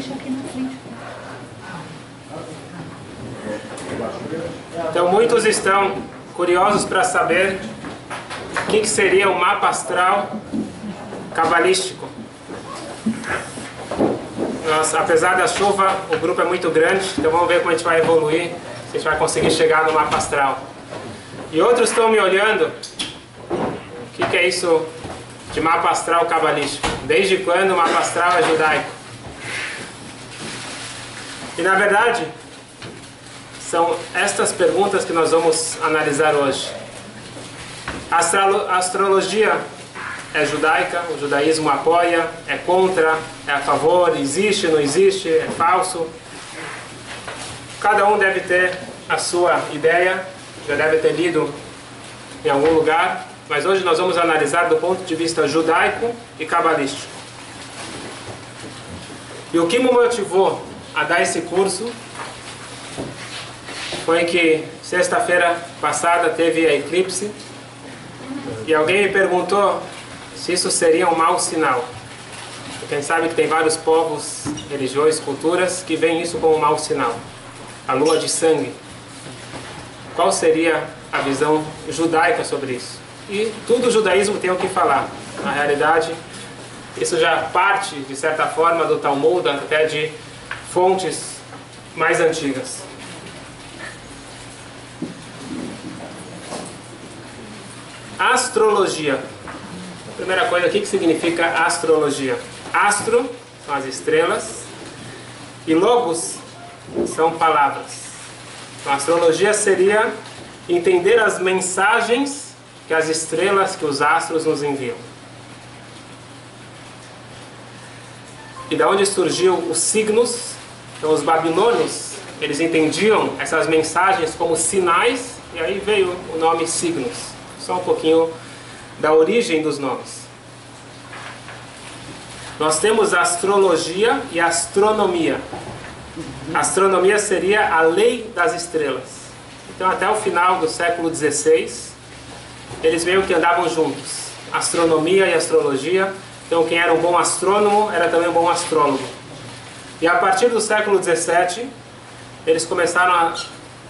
deixa aqui na frente. Então muitos estão curiosos para saber o que seria o mapa astral cabalístico. Apesar da chuva, o grupo é muito grande, então vamos ver como a gente vai evoluir, se a gente vai conseguir chegar no mapa astral. E outros estão me olhando, o que é isso de mapa astral cabalístico? Desde quando o mapa astral é judaico? E na verdade, são estas perguntas que nós vamos analisar hoje. A astrologia é judaica, o judaísmo apoia, é contra, é a favor, existe, não existe, é falso. Cada um deve ter a sua ideia, já deve ter lido em algum lugar, mas hoje nós vamos analisar do ponto de vista judaico e cabalístico. E o que me motivou a dar esse curso foi que sexta-feira passada teve a eclipse e alguém me perguntou se isso seria um mau sinal. Porque a gente sabe que tem vários povos, religiões, culturas que veem isso como um mau sinal. A lua de sangue. Qual seria a visão judaica sobre isso? E tudo o judaísmo tem o que falar. Na realidade, isso já parte, de certa forma, do Talmud, até de fontes mais antigas. Astrologia. Primeira coisa, o que significa astrologia? Astro são as estrelas e logos são palavras. Então, a astrologia seria entender as mensagens que as estrelas, que os astros nos enviam. E da onde surgiu os signos? Então, os babilônios, eles entendiam essas mensagens como sinais e aí veio o nome signos. Só um pouquinho da origem dos nomes. Nós temos a astrologia e a astronomia. A astronomia seria a lei das estrelas. Então até o final do século XVI, eles meio que andavam juntos. Astronomia e astrologia. Então quem era um bom astrônomo era também um bom astrólogo. E a partir do século XVII, eles começaram a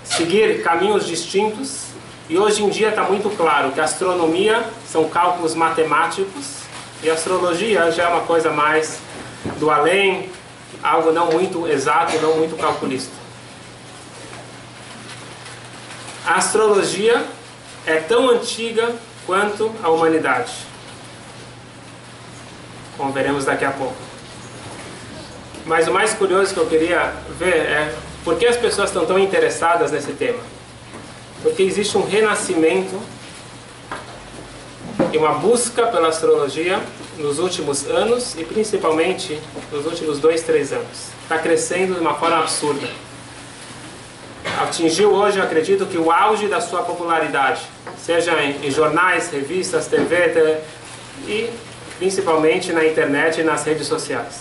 seguir caminhos distintos. E hoje em dia está muito claro que a astronomia são cálculos matemáticos e a astrologia já é uma coisa mais do além, algo não muito exato, não muito calculista. A astrologia é tão antiga quanto a humanidade, como veremos daqui a pouco. Mas o mais curioso que eu queria ver é por que as pessoas estão tão interessadas nesse tema. Porque existe um renascimento e uma busca pela astrologia nos últimos anos e principalmente nos últimos 2, 3 anos. Está crescendo de uma forma absurda. Atingiu hoje, eu acredito, que o auge da sua popularidade, seja em jornais, revistas, TV e principalmente na internet e nas redes sociais.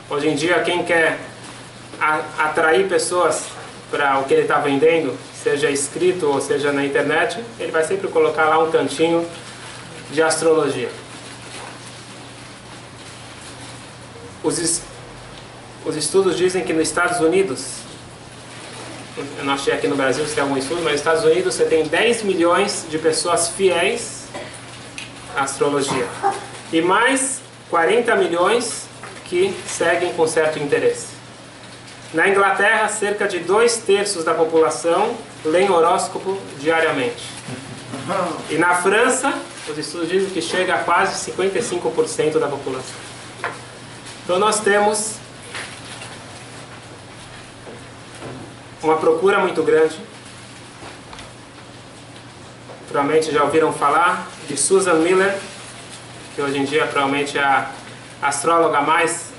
Hoje em dia, quem quer atrair pessoas para o que ele está vendendo, seja escrito ou seja na internet, ele vai sempre colocar lá um cantinho de astrologia. Os estudos dizem que nos Estados Unidos, eu não achei aqui no Brasil se tem algum estudo, mas nos Estados Unidos você tem 10 milhões de pessoas fiéis à astrologia. E mais 40 milhões que seguem com certo interesse. Na Inglaterra, cerca de 2/3 da população leem horóscopo diariamente. E na França, os estudos dizem que chega a quase 55% da população. Então nós temos uma procura muito grande. Provavelmente já ouviram falar de Susan Miller, que hoje em dia provavelmente é a astróloga mais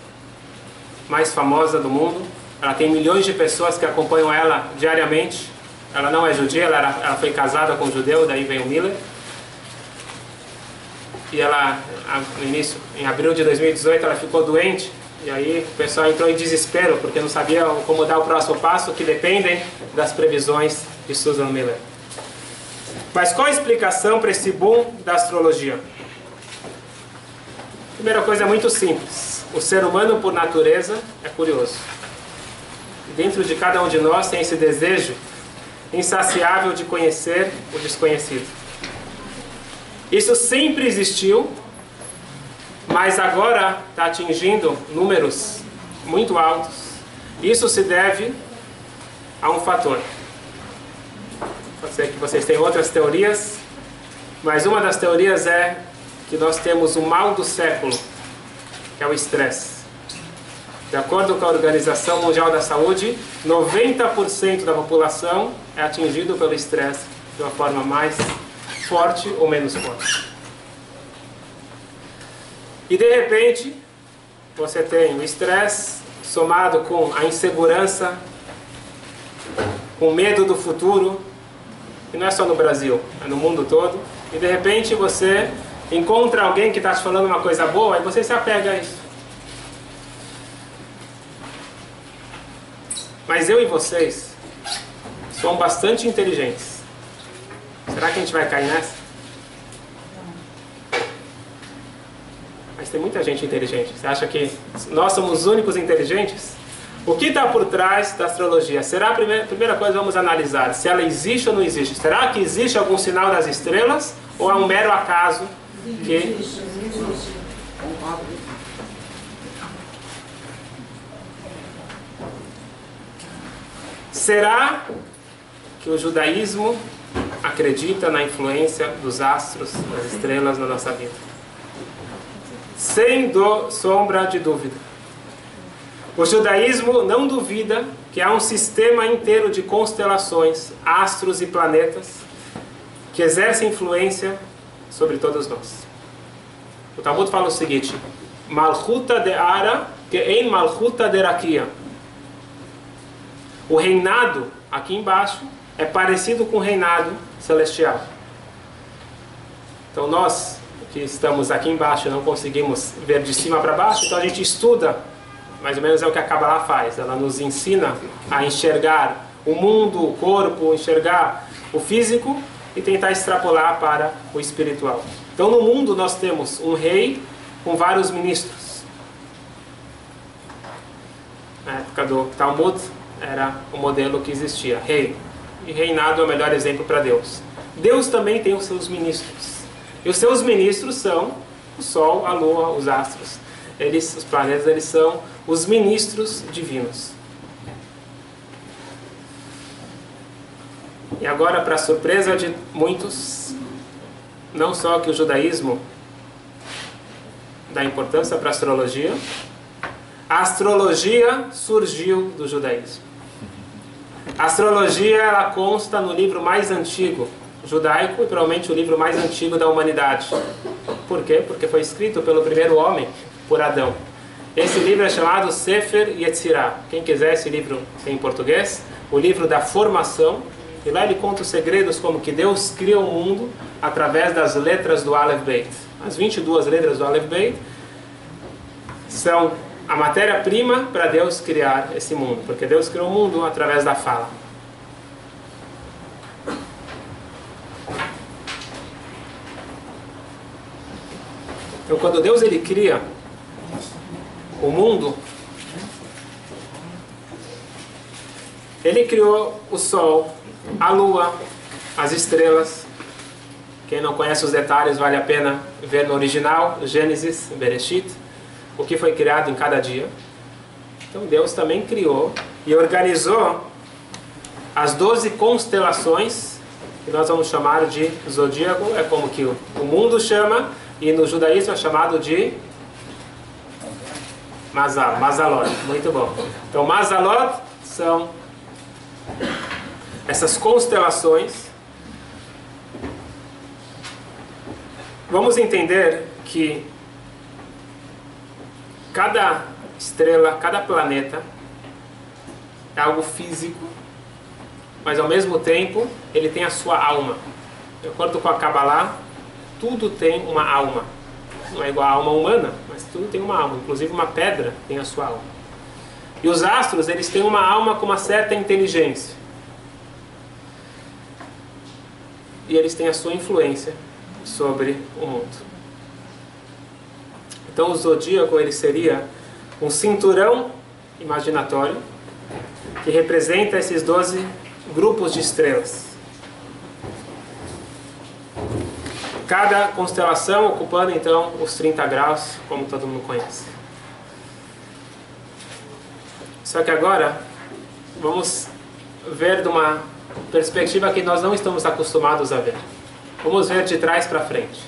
famosa do mundo. Ela tem milhões de pessoas que acompanham ela diariamente. Ela não é judia, ela foi casada com um judeu, daí veio o Miller. E ela, no início, em abril de 2018, ela ficou doente. E aí o pessoal entrou em desespero, porque não sabia como dar o próximo passo, que dependem das previsões de Susan Miller. Mas qual a explicação para esse boom da astrologia? Primeira coisa é muito simples. o ser humano, por natureza, é curioso. Dentro de cada um de nós tem esse desejo insaciável de conhecer o desconhecido. Isso sempre existiu, mas agora está atingindo números muito altos. Isso se deve a um fator. Pode ser que vocês tenham outras teorias, mas uma das teorias é que nós temos o mal do século, que é o estresse. De acordo com a Organização Mundial da Saúde, 90% da população é atingido pelo estresse de uma forma mais forte ou menos forte. E de repente, você tem o estresse somado com a insegurança, com medo do futuro, e não é só no Brasil, é no mundo todo, e de repente você encontra alguém que está te falando uma coisa boa e você se apega a isso. Mas eu e vocês somos bastante inteligentes. Será que a gente vai cair nessa? Mas tem muita gente inteligente. Você acha que nós somos os únicos inteligentes? O que está por trás da astrologia? Será a primeira coisa que vamos analisar? Se ela existe ou não existe. Será que existe algum sinal das estrelas? Ou é um mero acaso que... Será que o judaísmo acredita na influência dos astros, das estrelas na nossa vida? Sem sombra de dúvida. O judaísmo não duvida que há um sistema inteiro de constelações, astros e planetas que exercem influência sobre todos nós. O Talmud fala o seguinte: Malchuta de Ara que em Malchuta de Rakia. O reinado aqui embaixo é parecido com o reinado celestial. Então nós que estamos aqui embaixo não conseguimos ver de cima para baixo, então a gente estuda, mais ou menos é o que a Kabbalah faz. Ela nos ensina a enxergar o mundo, o corpo, enxergar o físico e tentar extrapolar para o espiritual. Então no mundo nós temos um rei com vários ministros. Na época do Talmud era o modelo que existia, rei. E reinado é o melhor exemplo para Deus. Deus também tem os seus ministros. E os seus ministros são o Sol, a Lua, os astros. Os planetas, eles são os ministros divinos. E agora, para surpresa de muitos, não só que o judaísmo dá importância para a astrologia surgiu do judaísmo. A astrologia ela consta no livro mais antigo judaico e provavelmente o livro mais antigo da humanidade. Por quê? Porque foi escrito pelo primeiro homem, por Adão. Esse livro é chamado Sefer Yetzirah. Quem quiser esse livro em português, o livro da formação. E lá ele conta os segredos como que Deus cria o mundo através das letras do Aleph Beit. As 22 letras do Aleph Beit são a matéria-prima para Deus criar esse mundo, porque Deus criou o mundo através da fala. Então, quando Deus ele cria o mundo, ele criou o Sol, a Lua, as estrelas. Quem não conhece os detalhes, vale a pena ver no original, Gênesis, Bereshit, o que foi criado em cada dia. Então Deus também criou e organizou as 12 constelações, que nós vamos chamar de zodíaco, é como que o mundo chama, e no judaísmo é chamado de Mazal, Mazalot. Muito bom. Então Mazalot são essas constelações. Vamos entender que cada estrela, cada planeta é algo físico, mas ao mesmo tempo ele tem a sua alma. De acordo com a Kabbalah, tudo tem uma alma. Não é igual à alma humana, mas tudo tem uma alma. Inclusive uma pedra tem a sua alma. E os astros, eles têm uma alma com uma certa inteligência. E eles têm a sua influência sobre o mundo. Então o zodíaco ele seria um cinturão imaginatório que representa esses 12 grupos de estrelas. Cada constelação ocupando então os 30 graus, como todo mundo conhece. Só que agora vamos ver de uma perspectiva que nós não estamos acostumados a ver. Vamos ver de trás para frente,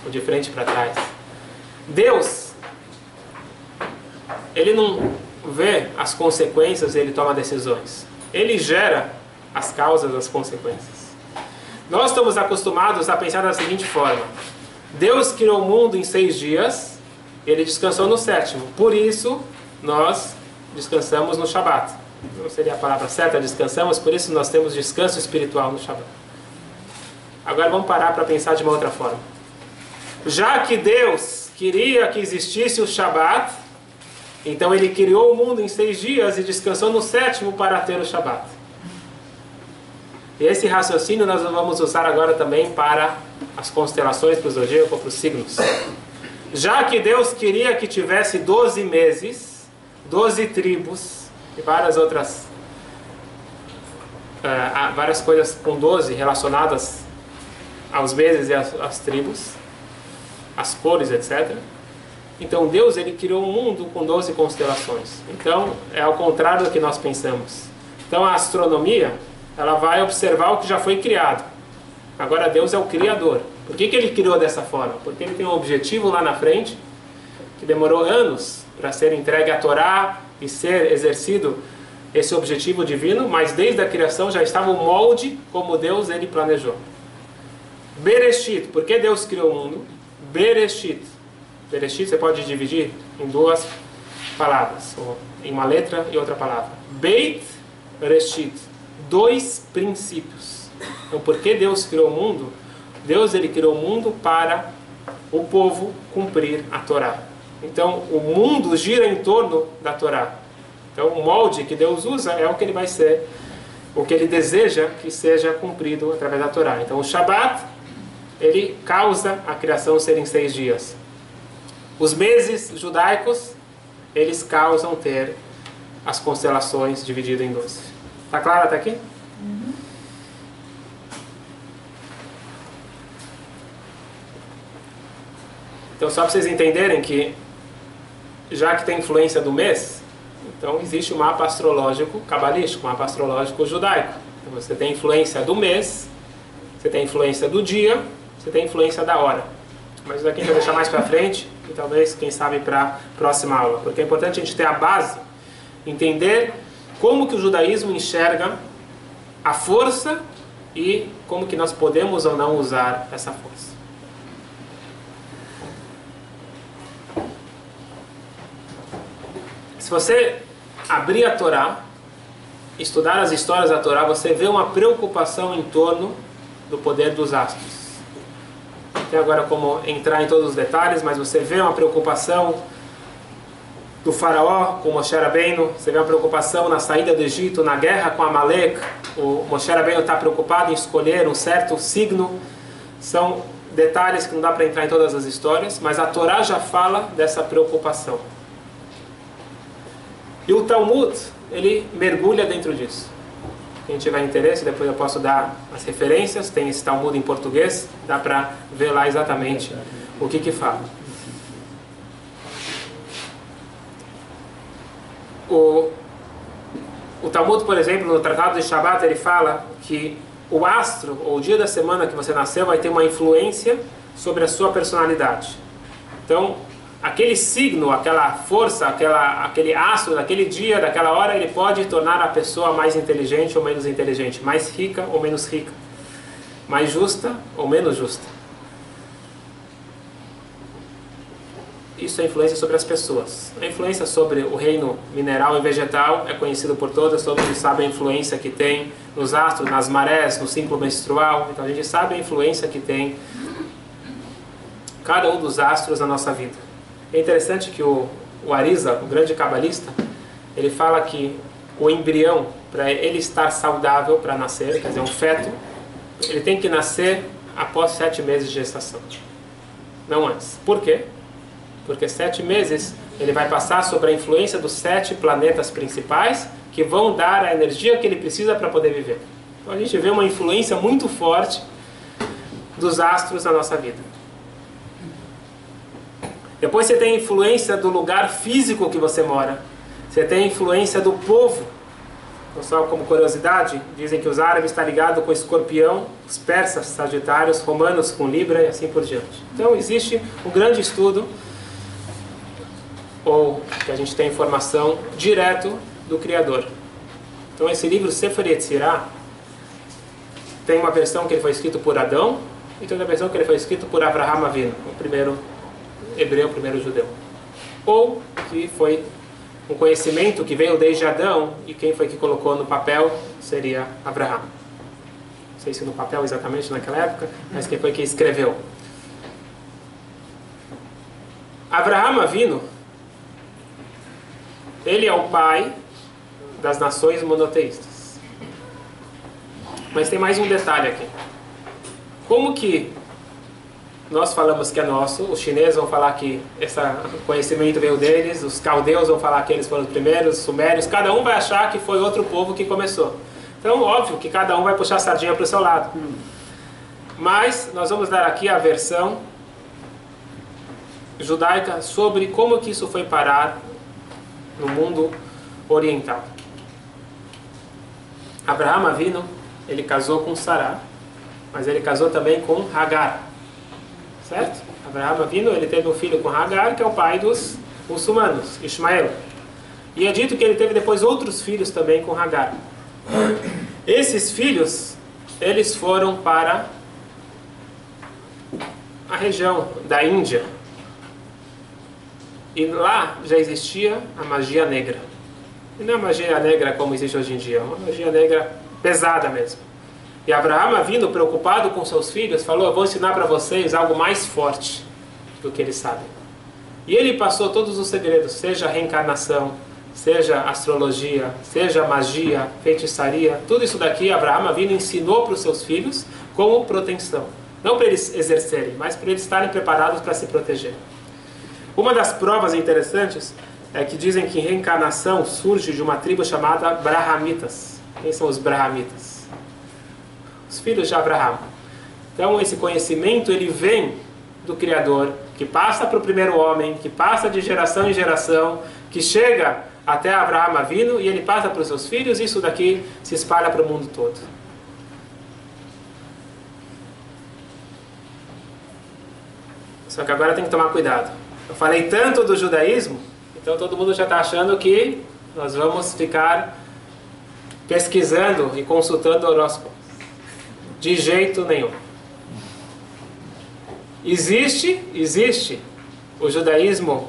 ou de frente para trás. Deus, Ele não vê as consequências e Ele toma decisões. Ele gera as causas, as consequências. Nós estamos acostumados a pensar da seguinte forma: Deus criou o mundo em 6 dias, Ele descansou no 7º. Por isso, nós descansamos no Shabat. Não seria a palavra certa, descansamos, por isso nós temos descanso espiritual no Shabat. Agora vamos parar para pensar de uma outra forma. Já que Deus queria que existisse o Shabat, então Ele criou o mundo em 6 dias e descansou no 7º para ter o Shabat. E esse raciocínio nós vamos usar agora também para as constelações, para o zodíaco, para os signos. Já que Deus queria que tivesse 12 meses, 12 tribos e várias outras várias coisas com 12 relacionadas aos meses e às tribos, as cores, etc. Então Deus, Ele criou um mundo com 12 constelações. Então é ao contrário do que nós pensamos. Então a astronomia, ela vai observar o que já foi criado. Agora Deus é o Criador. Por que Ele criou dessa forma? Porque Ele tem um objetivo lá na frente, que demorou anos para ser entregue à Torá e ser exercido esse objetivo divino, mas desde a criação já estava o molde como Deus Ele planejou. Bereshit, por que Deus criou o mundo? Bereshit. Bereshit você pode dividir em 2 palavras, ou em uma letra e outra palavra. Beit Reshit, 2 princípios. Então, por que Deus criou o mundo? Deus, Ele criou o mundo para o povo cumprir a Torá. Então, o mundo gira em torno da Torá. Então, o molde que Deus usa é o que Ele vai ser, o que Ele deseja que seja cumprido através da Torá. Então, o Shabat, ele causa a criação ser em 6 dias. Os meses judaicos, eles causam ter as constelações divididas em 12. Tá claro até aqui? Uhum. Então, só para vocês entenderem que, já que tem influência do mês, então existe um mapa astrológico cabalístico, um mapa astrológico judaico. Então, você tem influência do mês, você tem influência do dia, você tem influência da hora. Mas isso aqui a gente vai deixar mais para frente, e talvez, quem sabe, para a próxima aula. Porque é importante a gente ter a base, entender como que o judaísmo enxerga a força e como que nós podemos ou não usar essa força. Se você abrir a Torá, estudar as histórias da Torá, você vê uma preocupação em torno do poder dos astros. Não tem agora como entrar em todos os detalhes, mas você vê uma preocupação do faraó com Moshe Rabbeinu, você vê uma preocupação na saída do Egito, na guerra com Amalek. O Moshe Rabbeinu está preocupado em escolher um certo signo. São detalhes que não dá para entrar em todas as histórias, mas a Torá já fala dessa preocupação. E o Talmud, ele mergulha dentro disso. Quem tiver interesse, depois eu posso dar as referências. Tem esse Talmud em português, dá para ver lá exatamente o que fala. O Talmud, por exemplo, no Tratado de Shabat, ele fala que o astro, ou o dia da semana que você nasceu, vai ter uma influência sobre a sua personalidade. Então, aquele signo, aquela força, aquele astro daquele dia, daquela hora, ele pode tornar a pessoa mais inteligente ou menos inteligente, mais rica ou menos rica, mais justa ou menos justa. Isso é influência sobre as pessoas. A influência sobre o reino mineral e vegetal é conhecido por todos mundo sabe a influência que tem nos astros, nas marés, no ciclo menstrual. Então a gente sabe a influência que tem cada um dos astros na nossa vida. É interessante que o Arizal, o grande cabalista, ele fala que o embrião, para ele estar saudável para nascer, quer dizer, um feto, ele tem que nascer após 7 meses de gestação, não antes. Por quê? Porque 7 meses ele vai passar sobre a influência dos 7 planetas principais que vão dar a energia que ele precisa para poder viver. Então a gente vê uma influência muito forte dos astros na nossa vida. Depois você tem a influência do lugar físico que você mora. Você tem a influência do povo. Então, só como curiosidade, dizem que os árabes estão ligados com Escorpião, os persas, Sagitários, romanos com Libra e assim por diante. Então existe um grande estudo, ou que a gente tem informação direto do Criador. Então esse livro, Sefer Yetzirah, tem uma versão que ele foi escrito por Adão e tem outra versão que ele foi escrito por Avraham Avinu, o primeiro hebreu, o primeiro judeu. Ou que foi um conhecimento que veio desde Adão e quem foi que colocou no papel seria Avraham. Não sei se no papel exatamente naquela época, mas quem foi que escreveu. Avraham Avinu, ele é o pai das nações monoteístas. Mas tem mais um detalhe aqui. Como que nós falamos que é nosso, os chineses vão falar que esse conhecimento veio deles, os caldeus vão falar que eles foram os primeiros, os sumérios, cada um vai achar que foi outro povo que começou. Então, óbvio que cada um vai puxar a sardinha para o seu lado. Mas nós vamos dar aqui a versão judaica sobre como que isso foi parar no mundo oriental. Avraham Avinu, ele casou com Sará, mas ele casou também com Hagar. Certo? Avraham Avinu, ele teve um filho com Hagar, que é o pai dos muçulmanos, Ismael. E é dito que ele teve depois outros filhos também com Hagar. Esses filhos, eles foram para a região da Índia. E lá já existia a magia negra. E não é magia negra como existe hoje em dia, é uma magia negra pesada mesmo. E Avraham Avinu, preocupado com seus filhos, falou: eu vou ensinar para vocês algo mais forte do que eles sabem. E ele passou todos os segredos, seja a reencarnação, seja astrologia, seja magia, feitiçaria, tudo isso daqui Avraham Avinu ensinou para os seus filhos como proteção. Não para eles exercerem, mas para eles estarem preparados para se proteger. Uma das provas interessantes é que dizem que reencarnação surge de uma tribo chamada Brahamitas. Quem são os Brahamitas? Os filhos de Abraham. Então esse conhecimento ele vem do Criador, que passa para o primeiro homem, que passa de geração em geração, que chega até Avraham Avinu e ele passa para os seus filhos e isso daqui se espalha para o mundo todo. Só que agora tem que tomar cuidado. Eu falei tanto do judaísmo, então todo mundo já está achando que nós vamos ficar pesquisando e consultando o horóscopo. De jeito nenhum. Existe. O judaísmo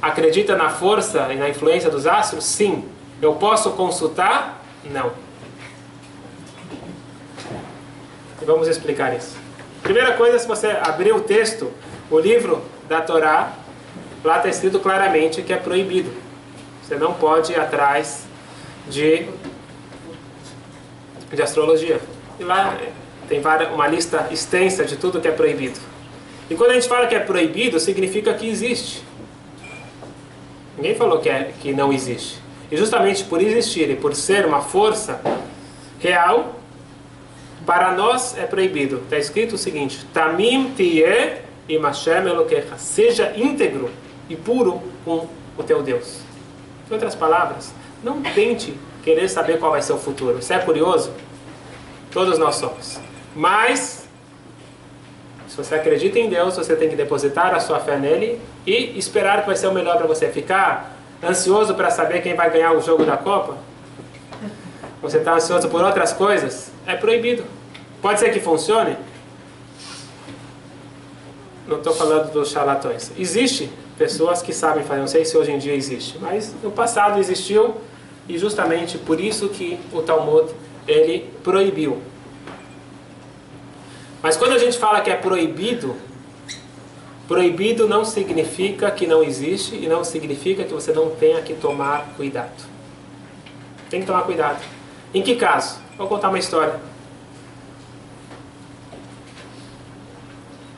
acredita na força e na influência dos astros? Sim. Eu posso consultar? Não. E vamos explicar isso. Primeira coisa, se você abrir o texto, o livro da Torá, lá está escrito claramente que é proibido. Você não pode ir atrás de astrologia. E lá tem uma lista extensa de tudo que é proibido. E quando a gente fala que é proibido, significa que existe. Ninguém falou que não existe. E justamente por existir e por ser uma força real, para nós é proibido. Está escrito o seguinte: Tamim tiye im Hashem Elokecha. Seja íntegro e puro com o teu Deus. Em outras palavras, não tente querer saber qual vai ser o futuro. Isso é curioso? Todos nós somos. Mas, se você acredita em Deus, você tem que depositar a sua fé nele e esperar que vai ser o melhor para você. Ficar ansioso para saber quem vai ganhar o jogo da Copa? Você está ansioso por outras coisas? É proibido. Pode ser que funcione? Não estou falando dos charlatões. Existe pessoas que sabem fazer, não sei se hoje em dia existe, mas no passado existiu e justamente por isso que o Talmud ele proibiu. Mas quando a gente fala que é proibido, proibido não significa que não existe e não significa que você não tenha que tomar cuidado. Tem que tomar cuidado. Em que caso? Vou contar uma história.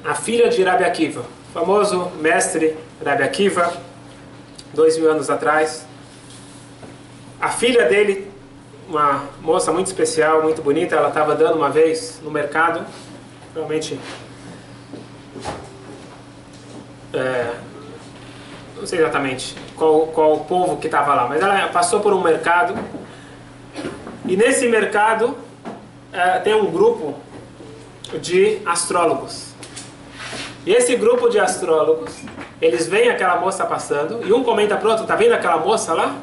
A filha de Rabi Akiva, famoso mestre Rabi Akiva, 2000 anos atrás. A filha dele, uma moça muito especial, muito bonita, ela estava andando uma vez no mercado, realmente, não sei exatamente qual o povo que estava lá, mas ela passou por um mercado, e nesse mercado tem um grupo de astrólogos. E esse grupo de astrólogos, eles veem aquela moça passando, e um comenta pro outro: tá vendo aquela moça lá?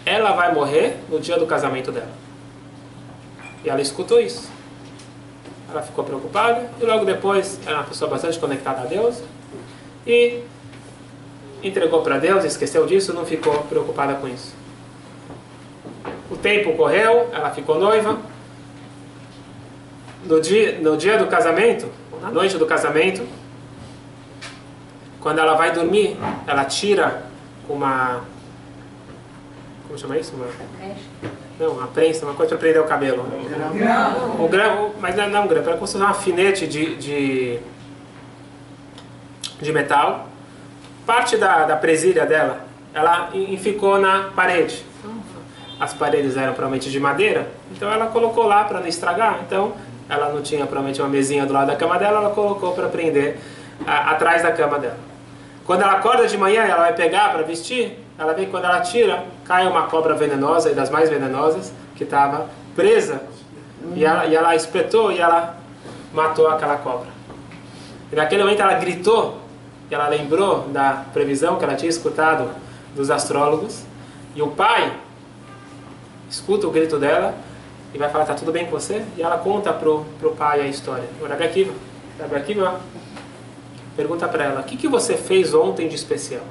Ela vai morrer no dia do casamento dela. E ela escutou isso. Ela ficou preocupada, e logo depois, era uma pessoa bastante conectada a Deus, e entregou para Deus, esqueceu disso, não ficou preocupada com isso. O tempo correu, ela ficou noiva. No dia do casamento, na noite do casamento, quando ela vai dormir, ela tira uma... Como chama isso? Não, uma prensa, uma coisa para prender o cabelo. O grão, mas não um grão, para como se fosse um alfinete de metal. Parte da presilha dela, ela ficou na parede. As paredes eram provavelmente de madeira, então ela colocou lá para não estragar. Então ela não tinha provavelmente uma mesinha do lado da cama dela, ela colocou para prender atrás da cama dela. Quando ela acorda de manhã, ela vai pegar para vestir, ela vê que quando ela tira, cai uma cobra venenosa, e das mais venenosas, que estava presa, e ela espetou e ela matou aquela cobra. E naquele momento ela gritou, e ela lembrou da previsão que ela tinha escutado dos astrólogos, e o pai escuta o grito dela e vai falar: tá tudo bem com você? E ela conta pro pai a história. O Rabi Akiva pergunta para ela: o que você fez ontem de especial?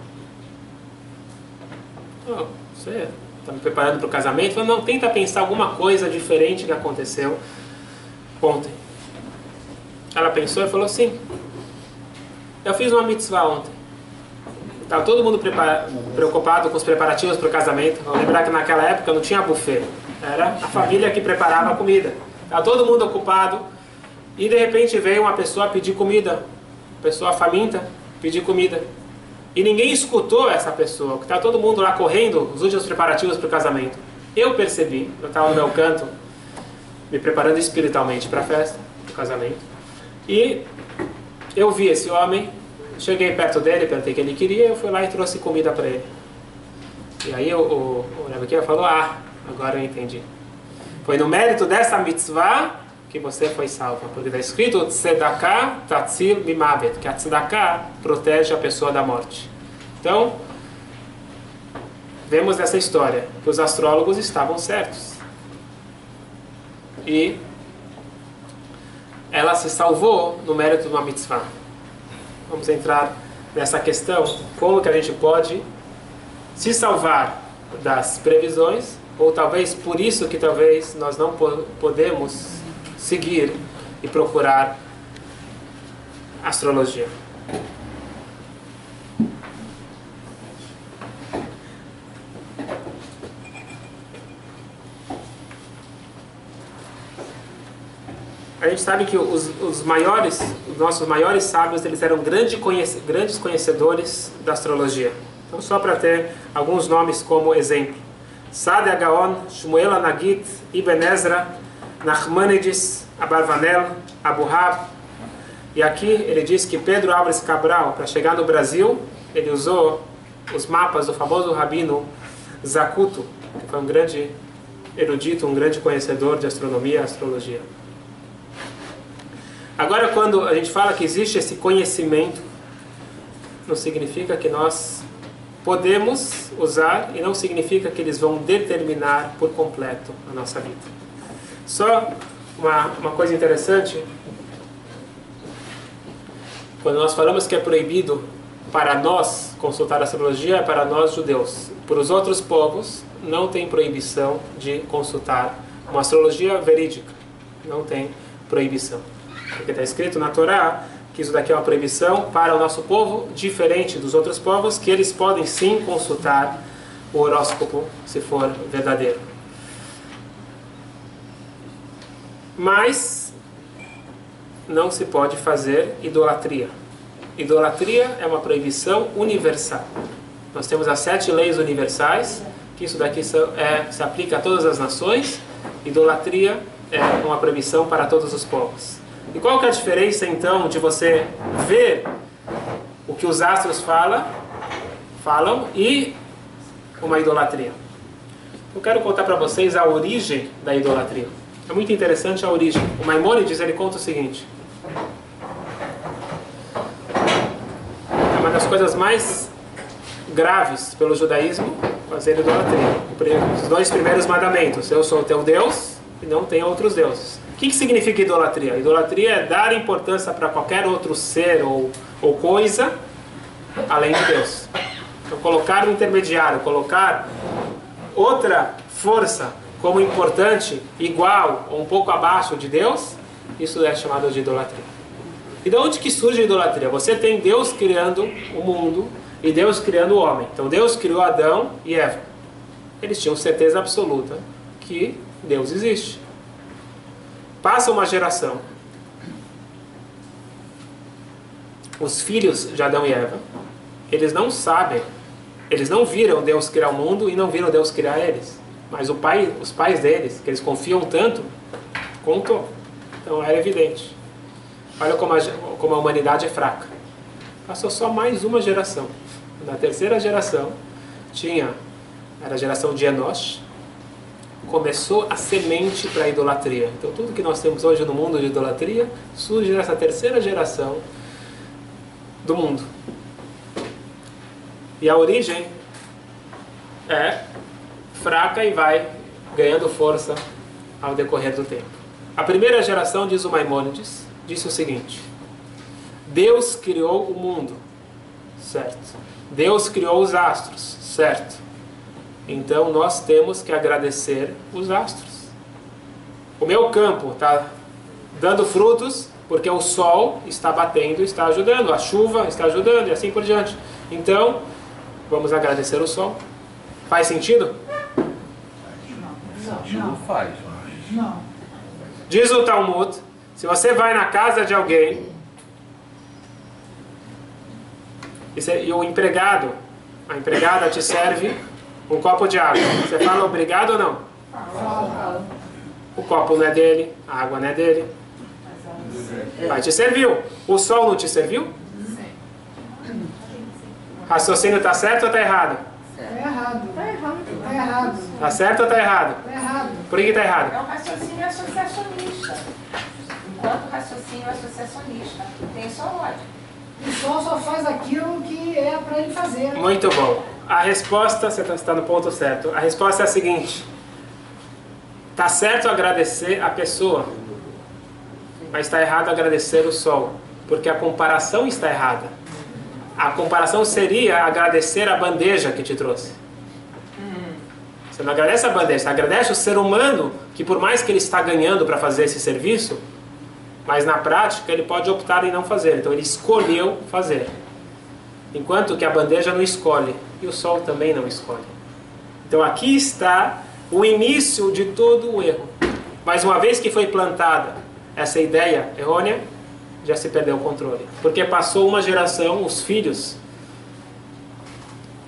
Oh, você está me preparando para o casamento? Fala: não, tenta pensar alguma coisa diferente que aconteceu ontem. Ela pensou e falou: sim, eu fiz uma mitzvah ontem. Estava todo mundo preocupado com os preparativos para o casamento. Vamos lembrar que naquela época não tinha buffet. Era a família que preparava a comida. Estava todo mundo ocupado. E de repente veio uma pessoa pedir comida. Pessoa faminta pedir comida. E ninguém escutou essa pessoa. Estava todo mundo lá correndo os últimos preparativos para o casamento. Eu percebi. Eu estava no meu canto, me preparando espiritualmente para a festa, para o casamento. E eu vi esse homem. Cheguei perto dele, perguntei o que ele queria, eu fui lá e trouxe comida para ele. E aí o Rabi Akiva falou: ah, agora eu entendi. Foi no mérito dessa mitzvah que você foi salva. Porque está escrito: Tzedakah tatzil mimavet, que a tzedakah protege a pessoa da morte. Então, vemos essa história, que os astrólogos estavam certos. E ela se salvou no mérito de uma mitzvah. Vamos entrar nessa questão, como que a gente pode se salvar das previsões, ou talvez por isso que talvez nós não podemos seguir e procurar astrologia. A gente sabe que os nossos maiores sábios, eles eram grandes conhecedores da astrologia. Então, só para ter alguns nomes como exemplo: Sade Agaon, Shmuel Anagit, Ibn Ezra, Nachmanides, Abarvanel, Abu Hab. E aqui ele diz que Pedro Álvares Cabral, para chegar no Brasil, ele usou os mapas do famoso rabino Zacuto, que foi um grande erudito, um grande conhecedor de astronomia e astrologia. Agora, quando a gente fala que existe esse conhecimento, não significa que nós podemos usar, e não significa que eles vão determinar por completo a nossa vida. Só uma coisa interessante: quando nós falamos que é proibido para nós consultar a astrologia, é para nós judeus. Para os outros povos, não tem proibição de consultar uma astrologia verídica. Não tem proibição. Porque está escrito na Torá que isso daqui é uma proibição para o nosso povo, diferente dos outros povos, que eles podem sim consultar o horóscopo, se for verdadeiro. Mas não se pode fazer idolatria. Idolatria é uma proibição universal. Nós temos as 7 leis universais, que isso daqui se aplica a todas as nações. Idolatria é uma proibição para todos os povos. E qual que é a diferença, então, de você ver o que os astros falam e uma idolatria? Eu quero contar para vocês a origem da idolatria. É muito interessante a origem. O Maimônides, ele conta o seguinte. É uma das coisas mais graves pelo judaísmo fazer idolatria. Os 2 primeiros mandamentos. Eu sou o teu Deus e não tenho outros deuses. O que significa idolatria? Idolatria é dar importância para qualquer outro ser ou coisa além de Deus. Então, colocar um intermediário, colocar outra força como importante, igual ou um pouco abaixo de Deus, isso é chamado de idolatria. E de onde que surge a idolatria? Você tem Deus criando o mundo e Deus criando o homem. Então Deus criou Adão e Eva. Eles tinham certeza absoluta que Deus existe. Passa uma geração. Os filhos de Adão e Eva, eles não sabem, eles não viram Deus criar o mundo e não viram Deus criar eles. Mas os pais deles, que eles confiam tanto, contou. Então era evidente. Olha como a humanidade é fraca. Passou só mais uma geração. Na terceira geração, era a geração de Enosh, começou a semente para a idolatria. Então tudo que nós temos hoje no mundo de idolatria surge nessa terceira geração do mundo. E a origem é fraca e vai ganhando força ao decorrer do tempo. A primeira geração, diz o Maimônides, disse o seguinte: Deus criou o mundo, certo? Deus criou os astros, certo? Então nós temos que agradecer os astros. O meu campo está dando frutos porque o sol está batendo, está ajudando, a chuva está ajudando e assim por diante. Então, vamos agradecer o sol. Faz sentido? Não faz. Não. Diz o Talmud, se você vai na casa de alguém e o empregado, a empregada te serve um copo de água, você fala obrigado ou não? O copo não é dele, a água não é dele. Mas te serviu. O sol não te serviu? Raciocínio está certo ou está errado? Está errado. Está errado. Está errado. Está certo ou está errado? Está errado. Por que está errado? É um raciocínio associacionista. Enquanto raciocínio associacionista, tem só lógica. O sol só faz aquilo que é para ele fazer. Muito bom. A resposta, você está no ponto certo. A resposta é a seguinte: está certo agradecer a pessoa, mas está errado agradecer o sol, porque a comparação está errada. A comparação seria agradecer a bandeja que te trouxe. Você não agradece a bandeja, você agradece o ser humano que, por mais que ele está ganhando para fazer esse serviço, mas na prática ele pode optar em não fazer. Então ele escolheu fazer. Enquanto que a bandeja não escolhe e o sol também não escolhe. Então aqui está o início de todo o erro. Mas uma vez que foi plantada essa ideia errônea, já se perdeu o controle. Porque passou uma geração, os filhos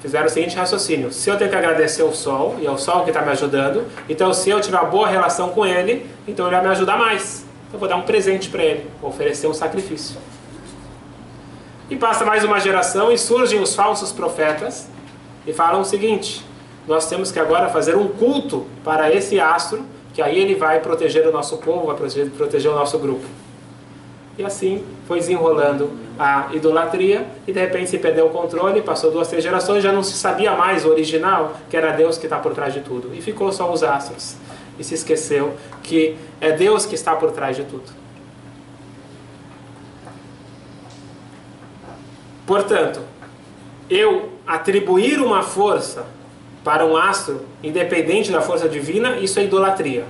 fizeram o seguinte raciocínio: se eu tenho que agradecer ao sol, e é o sol que está me ajudando, então se eu tiver uma boa relação com ele, então ele vai me ajudar mais. Então eu vou dar um presente para ele, vou oferecer um sacrifício. E passa mais uma geração e surgem os falsos profetas e falam o seguinte: nós temos que agora fazer um culto para esse astro, que aí ele vai proteger o nosso povo, vai proteger o nosso grupo. E assim foi desenrolando a idolatria e de repente se perdeu o controle, passou 2, 3 gerações, já não se sabia mais o original, que era Deus que está por trás de tudo. E ficou só os astros. E se esqueceu que é Deus que está por trás de tudo. Portanto, eu atribuir uma força para um astro, independente da força divina, isso é idolatria.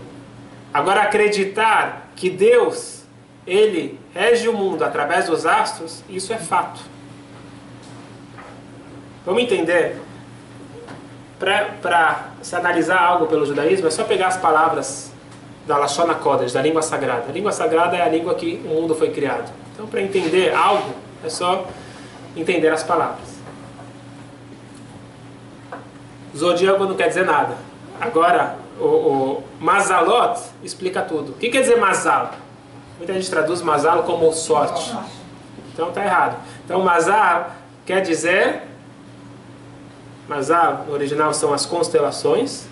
Agora, acreditar que Deus, ele rege o mundo através dos astros, isso é fato. Vamos entender? Para se analisar algo pelo judaísmo, é só pegar as palavras da Lashon HaKodesh, da língua sagrada. A língua sagrada é a língua que o mundo foi criado. Então, para entender algo, é só entender as palavras. Zodíaco não quer dizer nada. Agora, o Mazalot explica tudo. O que quer dizer Mazal? Muita gente traduz Mazal como sorte. Então está errado. Então Mazal quer dizer... Mazal, no original, são as constelações.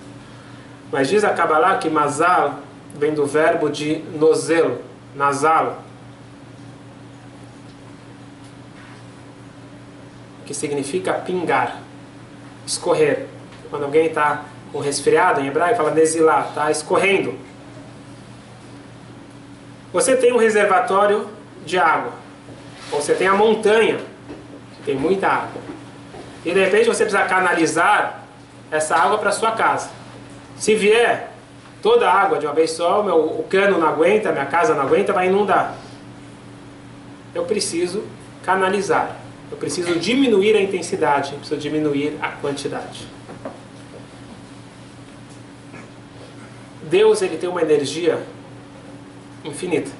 Mas diz a Kabbalah que Mazal vem do verbo de nozel, nasal, que significa pingar, escorrer. Quando alguém está com resfriado, em hebraico, fala nezilah, está escorrendo. Você tem um reservatório de água, ou você tem a montanha, que tem muita água. E de repente você precisa canalizar essa água para sua casa. Se vier toda a água de uma vez só, o cano não aguenta, minha casa não aguenta, vai inundar. Eu preciso canalizar. Eu preciso diminuir a intensidade, eu preciso diminuir a quantidade. Deus, ele tem uma energia infinita.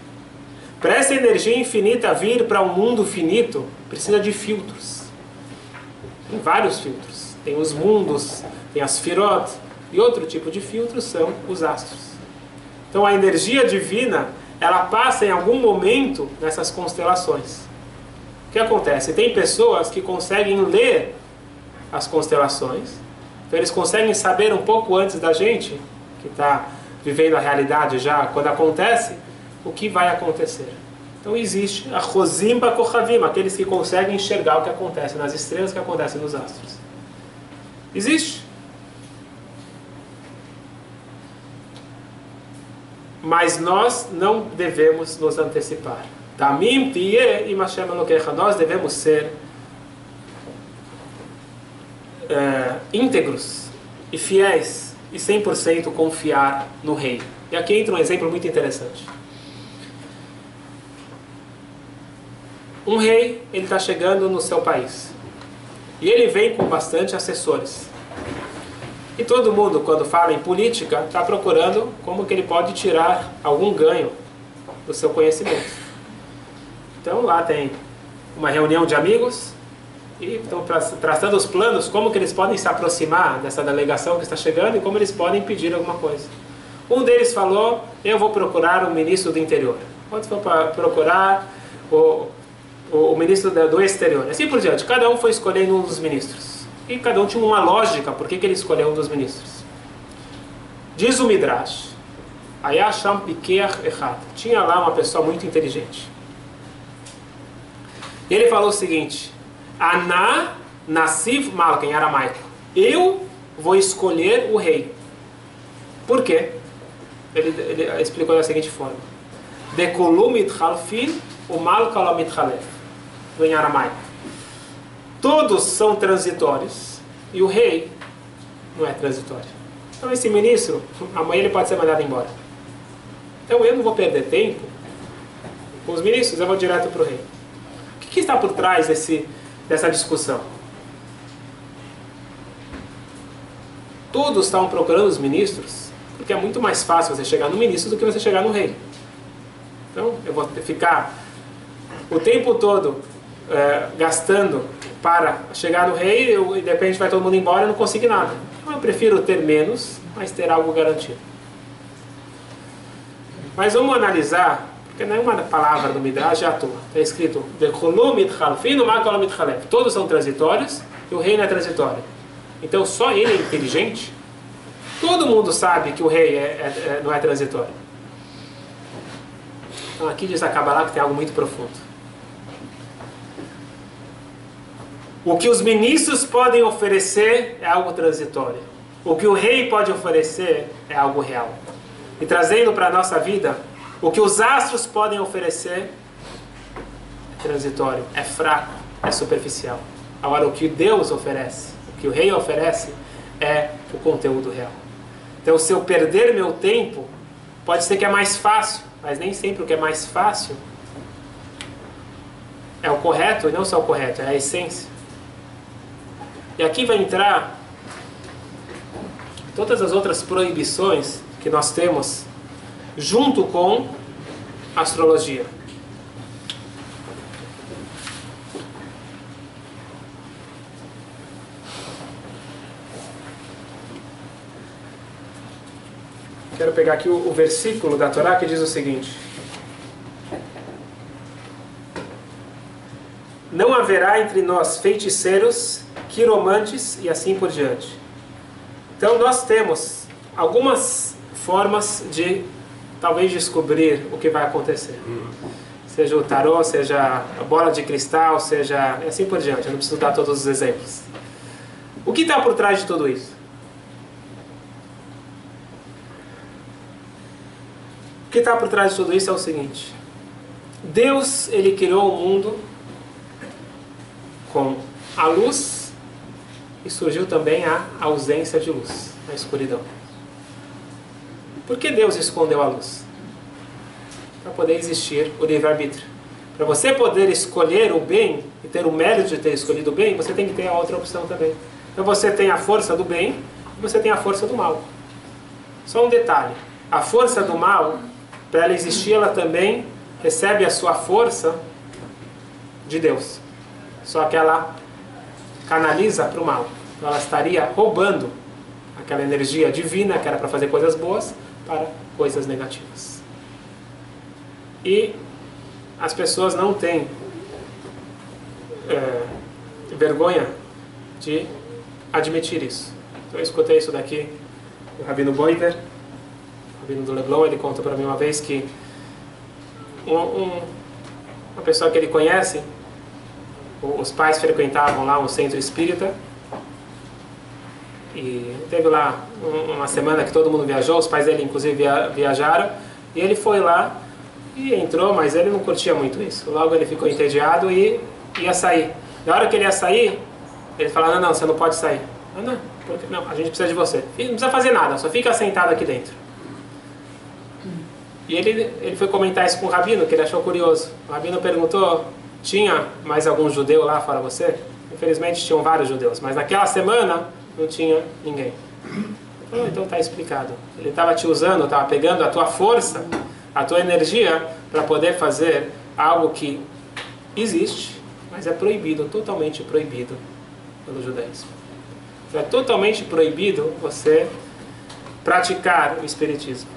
Para essa energia infinita vir para um mundo finito, precisa de filtros. Tem vários filtros. Tem os mundos, tem as firot, e outro tipo de filtros são os astros. Então a energia divina, ela passa em algum momento nessas constelações. O que acontece? Tem pessoas que conseguem ler as constelações, então eles conseguem saber um pouco antes da gente, que está vivendo a realidade já, quando acontece, o que vai acontecer. Então existe a Chozim Bakochavim, aqueles que conseguem enxergar o que acontece nas estrelas, o que acontece nos astros. Existe. Mas nós não devemos nos antecipar. Tamim tiye im Hashem Elokecha. Nós devemos ser íntegros e fiéis e 100% confiar no Rei. E aqui entra um exemplo muito interessante. Um rei, ele está chegando no seu país. E ele vem com bastante assessores. E todo mundo, quando fala em política, está procurando como que ele pode tirar algum ganho do seu conhecimento. Então lá tem uma reunião de amigos e estão traçando os planos, como que eles podem se aproximar dessa delegação que está chegando e como eles podem pedir alguma coisa. Um deles falou, eu vou procurar o ministro do interior. Outro foi para procurar o ministro do exterior. Assim por diante, cada um foi escolhendo um dos ministros. E cada um tinha uma lógica, por que ele escolheu um dos ministros. Diz o Midrash, Ayasham Pikeach Echad, tinha lá uma pessoa muito inteligente. E ele falou o seguinte, Ana Nassiv Malka, em aramaico, eu vou escolher o rei. Por quê? Ele explicou da seguinte forma, Dekolu mitchalfin, o Malka lo mitchalef, em aramaico. Todos são transitórios e o rei não é transitório. Então esse ministro, amanhã ele pode ser mandado embora. Então eu não vou perder tempo com os ministros, eu vou direto para o rei. O que está por trás dessa discussão? Todos estavam procurando os ministros porque é muito mais fácil você chegar no ministro do que você chegar no rei. Então eu vou ficar o tempo todo gastando para chegar no rei e de repente vai todo mundo embora e eu não consigo nada. Então eu prefiro ter menos, mas ter algo garantido. Mas vamos analisar, porque não é uma palavra do Midrash à toa. Está escrito, todos são transitórios e o rei não é transitório. Então só ele é inteligente? Todo mundo sabe que o rei não é transitório. Então aqui diz a Kabbalah que tem algo muito profundo. O que os ministros podem oferecer é algo transitório. O que o rei pode oferecer é algo real. E trazendo para a nossa vida, o que os astros podem oferecer é transitório, é fraco, é superficial. Agora, o que Deus oferece, o que o rei oferece, é o conteúdo real. Então, se eu perder meu tempo, pode ser que é mais fácil, mas nem sempre o que é mais fácil é o correto, e não só o correto, é a essência. E aqui vai entrar todas as outras proibições que nós temos junto com a astrologia. Quero pegar aqui o versículo da Torá que diz o seguinte: não haverá entre nós feiticeiros, quiromantes e assim por diante. Então nós temos algumas formas de talvez descobrir o que vai acontecer. Seja o tarô, seja a bola de cristal, seja assim por diante. Eu não preciso dar todos os exemplos. O que está por trás de tudo isso? O que está por trás de tudo isso é o seguinte: Deus, Ele criou o mundo com a luz e surgiu também a ausência de luz, a escuridão. Por que Deus escondeu a luz? Para poder existir o livre-arbítrio. Para você poder escolher o bem e ter o mérito de ter escolhido o bem, você tem que ter a outra opção também. Então você tem a força do bem e você tem a força do mal. Só um detalhe: a força do mal, para ela existir, ela também recebe a sua força de Deus. Só que ela canaliza para o mal. Então ela estaria roubando aquela energia divina que era para fazer coisas boas para coisas negativas. E as pessoas não têm vergonha de admitir isso. Então eu escutei isso daqui do Rabino Boiver, Rabino do Leblon. Ele contou para mim uma vez que uma pessoa que ele conhece, os pais frequentavam lá um centro espírita, e teve lá uma semana que todo mundo viajou, os pais dele inclusive viajaram, e ele foi lá e entrou, mas ele não curtia muito isso. Logo ele ficou entediado e ia sair. Na hora que ele ia sair, ele falou: não, você não pode sair. Não, porque, não, a gente precisa de você. Não precisa fazer nada, só fica sentado aqui dentro. E ele foi comentar isso com o Rabino, que ele achou curioso. O Rabino perguntou: tinha mais algum judeu lá fora você? Infelizmente tinham vários judeus, mas naquela semana não tinha ninguém. Então está explicado. Ele estava te usando, estava pegando a tua força, a tua energia, para poder fazer algo que existe, mas é proibido, totalmente proibido pelo judaísmo. Então é totalmente proibido você praticar o espiritismo.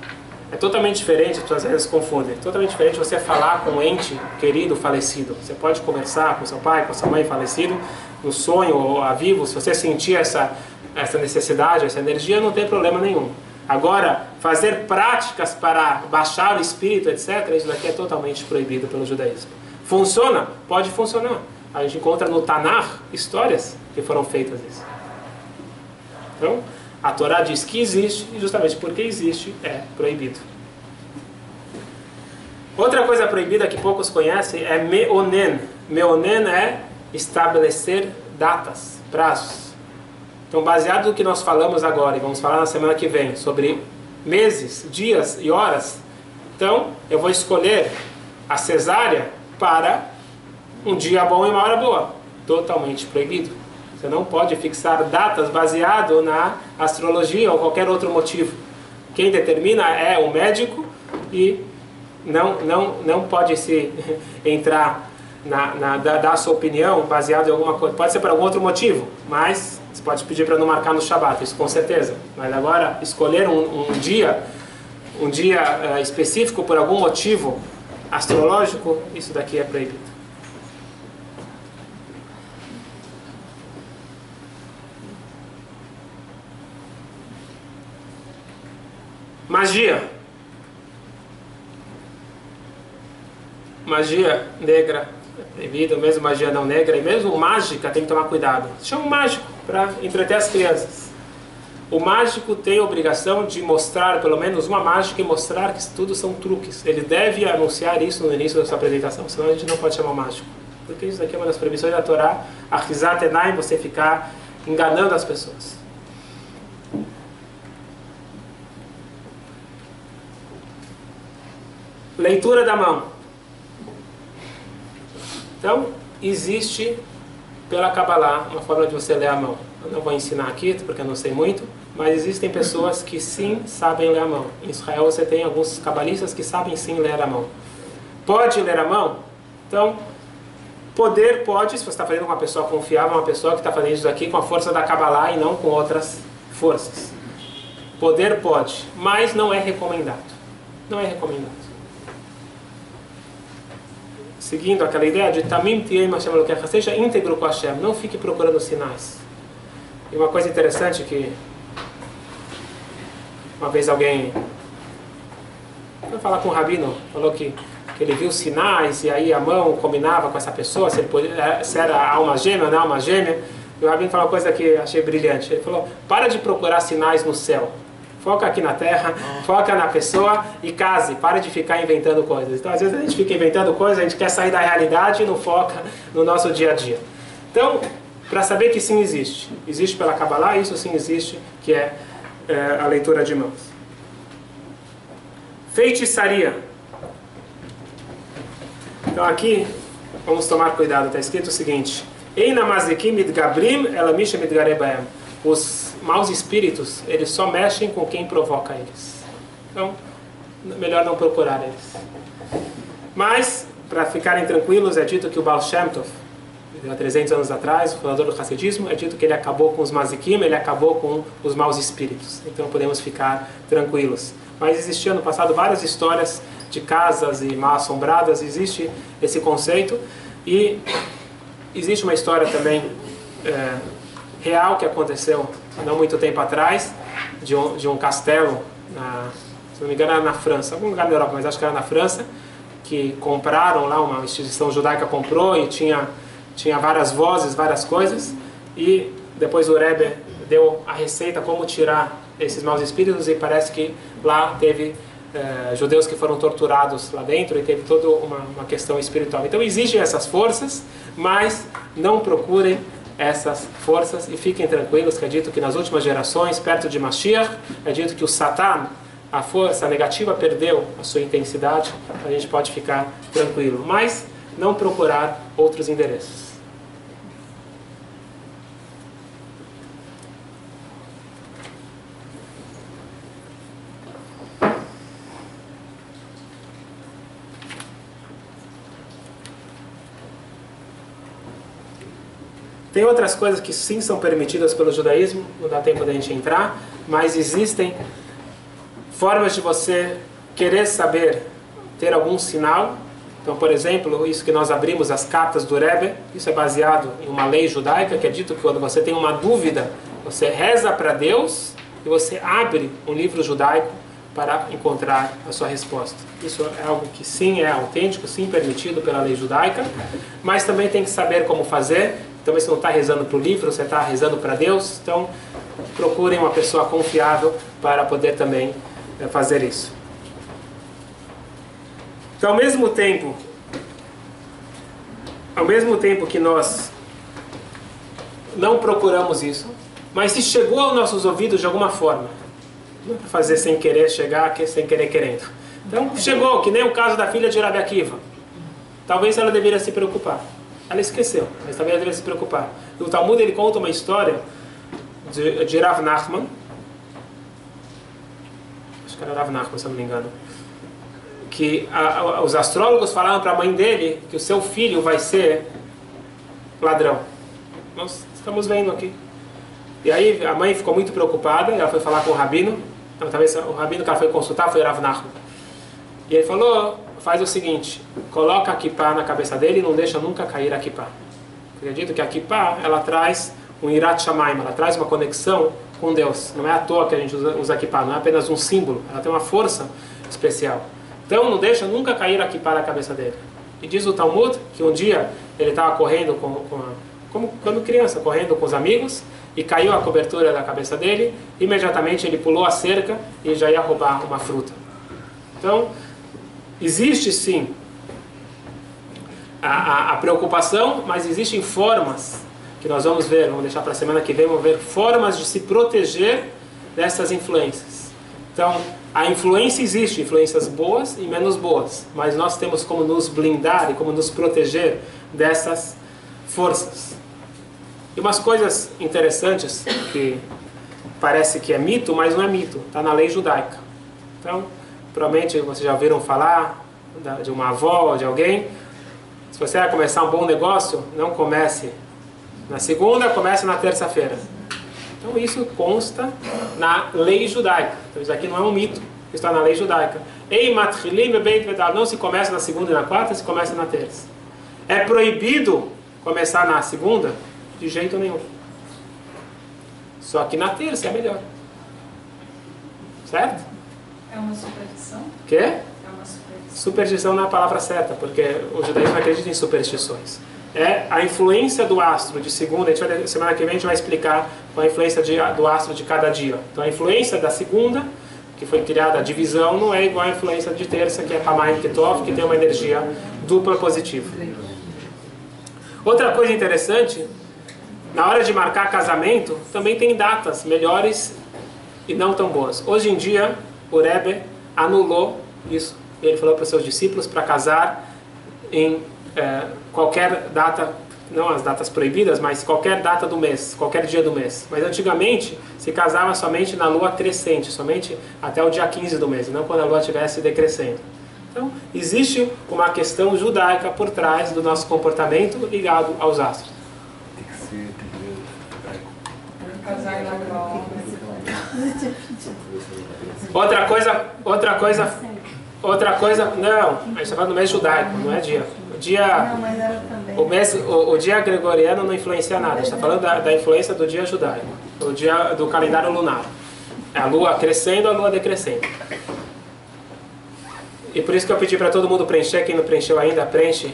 É totalmente diferente, as pessoas às vezes confundem, é totalmente diferente você falar com um ente querido falecido. Você pode conversar com seu pai, com sua mãe falecido, no sonho ou a vivo. Se você sentir essa necessidade, essa energia, não tem problema nenhum. Agora, fazer práticas para baixar o espírito, etc., isso daqui é totalmente proibido pelo judaísmo. Funciona? Pode funcionar. A gente encontra no Tanakh histórias que foram feitas isso. Então, a Torá diz que existe, e justamente porque existe, é proibido. Outra coisa proibida que poucos conhecem é meonen. Meonen é estabelecer datas, prazos. Então, baseado no que nós falamos agora, e vamos falar na semana que vem, sobre meses, dias e horas, então, eu vou escolher a cesárea para um dia bom e uma hora boa. Totalmente proibido. Você não pode fixar datas baseado na astrologia ou qualquer outro motivo. Quem determina é o médico e não pode se entrar dar a sua opinião baseado em alguma coisa. Pode ser por algum outro motivo, mas você pode pedir para não marcar no Shabat, isso com certeza. Mas agora, escolher um dia específico por algum motivo astrológico, isso daqui é proibido. Magia negra é proibido, mesmo magia não negra, e mesmo mágica tem que tomar cuidado. Chama um mágico para entreter as crianças. O mágico tem a obrigação de mostrar pelo menos uma mágica e mostrar que tudo são truques. Ele deve anunciar isso no início da sua apresentação, senão a gente não pode chamar mágico. Porque isso daqui é uma das proibições da Torá, Achizat Enayim, você ficar enganando as pessoas. Leitura da mão. Então, existe pela Kabbalah uma forma de você ler a mão. Eu não vou ensinar aqui, porque eu não sei muito, mas existem pessoas que sim sabem ler a mão. Em Israel você tem alguns cabalistas que sabem sim ler a mão. Pode ler a mão? Então, poder pode, se você está fazendo com uma pessoa confiável, uma pessoa que está fazendo isso aqui com a força da Kabbalah e não com outras forças. Poder pode, mas não é recomendado. Não é recomendado. Seguindo aquela ideia de Tamim Tiem Hashem Elokecha, seja íntegro com Hashem, não fique procurando sinais. E uma coisa interessante que uma vez alguém foi falar com o rabino, falou que ele viu sinais e aí a mão combinava com essa pessoa, se era alma gêmea ou não alma gêmea. E o rabino falou uma coisa que eu achei brilhante. Ele falou, para de procurar sinais no céu. Foca aqui na terra, foca na pessoa e case. Para de ficar inventando coisas. Então, às vezes a gente fica inventando coisas, a gente quer sair da realidade e não foca no nosso dia a dia. Então, para saber que sim existe. Existe pela Kabbalah, isso sim existe, que é a leitura de mãos. Feitiçaria. Então aqui, vamos tomar cuidado. Está escrito o seguinte. Os maus espíritos, eles só mexem com quem provoca eles. Então, melhor não procurar eles. Mas, para ficarem tranquilos, é dito que o Baal Shem Tov, há 300 anos atrás, o fundador do Hassidismo, é dito que ele acabou com os mazikim, ele acabou com os maus espíritos. Então podemos ficar tranquilos. Mas existiam no passado várias histórias de casas e mal assombradas, existe esse conceito. E existe uma história também real que aconteceu não muito tempo atrás, de um castelo, se não me engano era na França, algum lugar da Europa, mas acho que era na França, que compraram lá, uma instituição judaica comprou e tinha várias vozes, várias coisas, e depois o Rebbe deu a receita como tirar esses maus espíritos, e parece que lá teve judeus que foram torturados lá dentro, e teve toda uma questão espiritual. Então existem essas forças, mas não procurem essas forças e fiquem tranquilos, que é dito que nas últimas gerações, perto de Mashiach, é dito que o Satan, a força negativa, perdeu a sua intensidade, a gente pode ficar tranquilo, mas não procurar outros endereços. Tem outras coisas que sim são permitidas pelo judaísmo, não dá tempo da gente entrar, mas existem formas de você querer saber, ter algum sinal. Então, por exemplo, isso que nós abrimos as cartas do Rebbe, isso é baseado em uma lei judaica, que é dito que quando você tem uma dúvida, você reza para Deus e você abre um livro judaico para encontrar a sua resposta. Isso é algo que sim é autêntico, sim permitido pela lei judaica, mas também tem que saber como fazer. Então você não está rezando para o livro, você está rezando para Deus. Então procurem uma pessoa confiável para poder também fazer isso. Então ao mesmo tempo que nós não procuramos isso, mas se chegou aos nossos ouvidos de alguma forma, não é para fazer sem querer chegar, sem querer querendo. Então chegou, que nem o caso da filha de Rabi Akiva. Talvez ela deveria se preocupar. Ela esqueceu, mas também ela deveria se preocupar. E o Talmud ele conta uma história de Rav Nachman, acho que era Rav Nachman, se eu não me engano, que os astrólogos falaram para a mãe dele que o seu filho vai ser ladrão. Nós estamos vendo aqui. E aí a mãe ficou muito preocupada, ela foi falar com o rabino, então talvez o rabino que ela foi consultar foi Rav Nachman. E ele falou, faz o seguinte, coloca a kippah na cabeça dele e não deixa nunca cair a kippah. Acredito que a kippah, ela traz um irat shamayim, ela traz uma conexão com Deus. Não é à toa que a gente usa a kippah, não é apenas um símbolo, ela tem uma força especial. Então não deixa nunca cair a kippah na cabeça dele. E diz o Talmud que um dia ele estava correndo, como quando criança, correndo com os amigos, e caiu a cobertura da cabeça dele, imediatamente ele pulou a cerca e já ia roubar uma fruta. Então, existe sim a preocupação, mas existem formas que nós vamos ver, vamos deixar para a semana que vem, vamos ver formas de se proteger dessas influências. Então, a influência existe, influências boas e menos boas, mas nós temos como nos blindar e como nos proteger dessas forças. E umas coisas interessantes que parece que é mito, mas não é mito, está na lei judaica. Então, provavelmente vocês já ouviram falar de uma avó ou de alguém. Se você vai começar um bom negócio, não comece na segunda, comece na terça-feira. Então isso consta na lei judaica. Então isso aqui não é um mito, está na lei judaica. Ei matchilim bebeit vedal, não se começa na segunda e na quarta, se começa na terça. É proibido começar na segunda? De jeito nenhum. Só que na terça é melhor. Certo? É uma superstição? Quê? É uma superstição. Superstição não é a palavra certa, porque o judaísmo acredita em superstições. É a influência do astro de segunda. Semana que vem a gente vai explicar qual a influência do astro de cada dia. Então a influência da segunda, que foi criada a divisão, não é igual à influência de terça, que é Pamayim Ketov, que tem uma energia dupla positiva. Outra coisa interessante, na hora de marcar casamento, também tem datas melhores e não tão boas. Hoje em dia, o Rebbe anulou isso. Ele falou para os seus discípulos para casar em qualquer data, não as datas proibidas, mas qualquer data do mês, qualquer dia do mês. Mas antigamente se casava somente na lua crescente, somente até o dia 15 do mês, não quando a lua estivesse decrescendo. Então, existe uma questão judaica por trás do nosso comportamento ligado aos astros. Tem que ser hebraico. Casar na glória. Outra coisa, não, a gente está falando do mês judaico, não é dia. O dia gregoriano não influencia nada, a gente está falando da influência do dia judaico, o dia do calendário lunar. É a lua crescendo, a lua decrescendo. E por isso que eu pedi para todo mundo preencher, quem não preencheu ainda, preenche,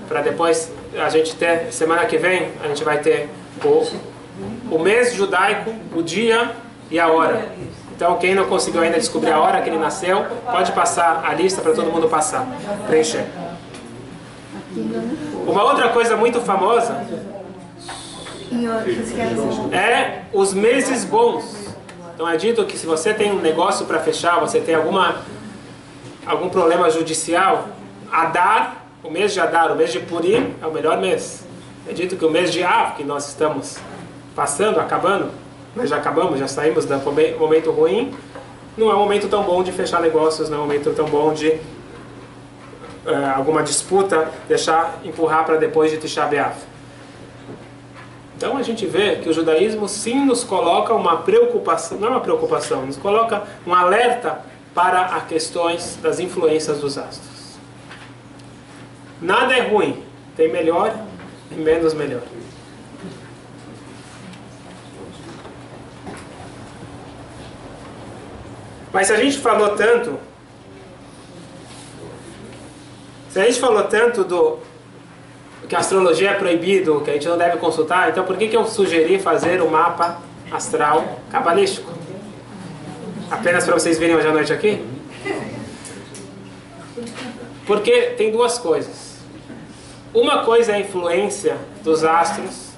para depois a gente ter, semana que vem, a gente vai ter o mês judaico, o dia e a hora. Então quem não conseguiu ainda descobrir a hora que ele nasceu, pode passar a lista para todo mundo passar, preencher. Uma outra coisa muito famosa é os meses bons. Então é dito que se você tem um negócio para fechar, você tem algum problema judicial, Adar, o mês de Adar, o mês de Purim, é o melhor mês. É dito que o mês de Av, que nós estamos passando, acabando, nós já acabamos, já saímos do momento ruim, não é um momento tão bom de fechar negócios, não é um momento tão bom de alguma disputa, empurrar para depois de Tisha B'Av. Então a gente vê que o judaísmo sim nos coloca uma preocupação, não é uma preocupação, nos coloca um alerta para as questões das influências dos astros. Nada é ruim, tem melhor e menos melhor. Mas se a gente falou tanto que a astrologia é proibido, que a gente não deve consultar, então por que eu sugeri fazer o mapa astral cabalístico? Apenas para vocês verem hoje à noite aqui? Porque tem duas coisas. Uma coisa é a influência dos astros